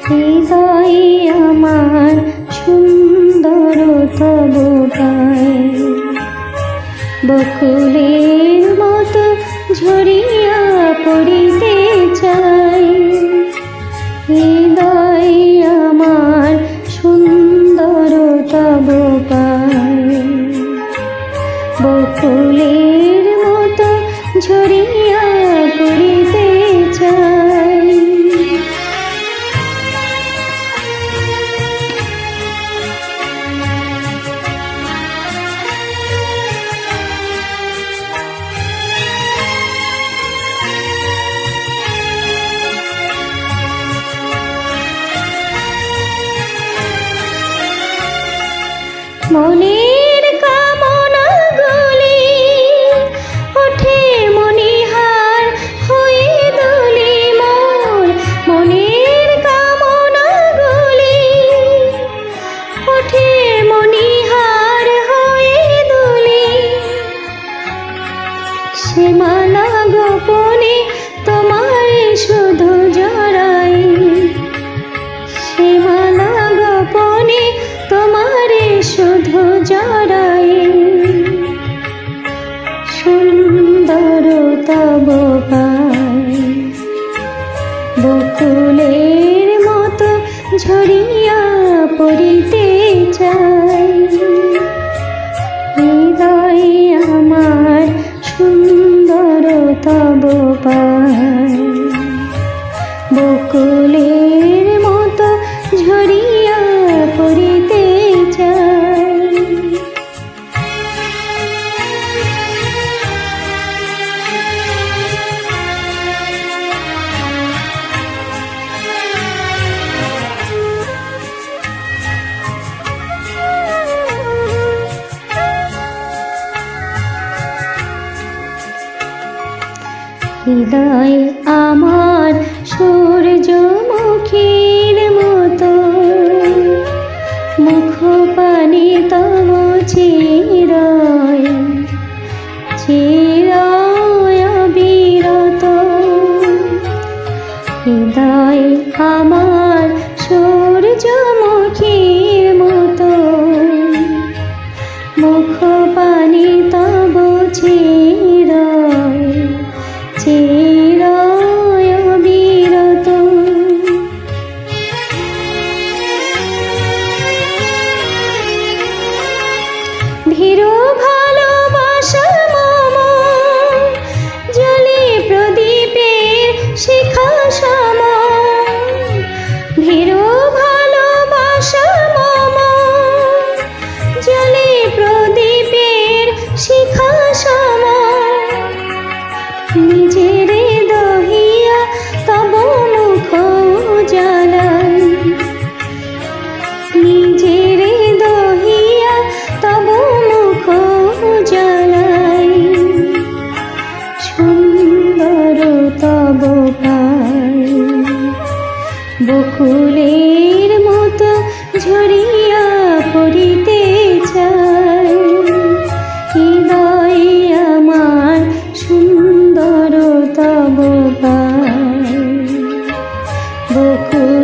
হৃদয় আমার সুন্দর তব পায়, বকুলের মতো ঝরিয়া পড়িতে চাই। হৃদয় আমার সুন্দর তব পায়, বকুলের মতো ঝরিয়া পড়িতে চাই। মনের কামনা গুলি ওঠে মনিহার হয়ে দুলি মোর, মনের কামনা গুলি ওঠে মনিহার হয়ে দুলি। সে মালা গোপনে তোমার শুধু জড়াই, সে মালা গোপনে তোমার শুধু জড়াই। সুন্দর তব পায়, বকুলের মতো ঝরিয়া পড়িতে চাই। হৃদয় আমার সুন্দর তব পায়, বকুলের মতো ঝরিয়া পড়িতে চাই। হৃদয় আমার সূর্যমুখীর মতো, মুখ পানে তব চিরয় চিরয় অবিরত। হৃদয় আমার সূর্যমুখীর মতো, মুখ পানে তব চিরয় চিরয় অবিরত। ভীরু ভালোবাসা মম জ্বলে প্রদীপের শিখা সম, ভীরু ভালোবাসা মম জ্বলে প্রদীপের শিখা সম। নিজের দহিয়া তব মুখ জ্বালাই, নিজের দহিয়া তব মুখ জ্বালাই। সুন্দর তব পায়, বকুলের মতো ঝরিয়া পড়িতে চাই। হৃদয় আমার সুন্দর তব পায়, বকুল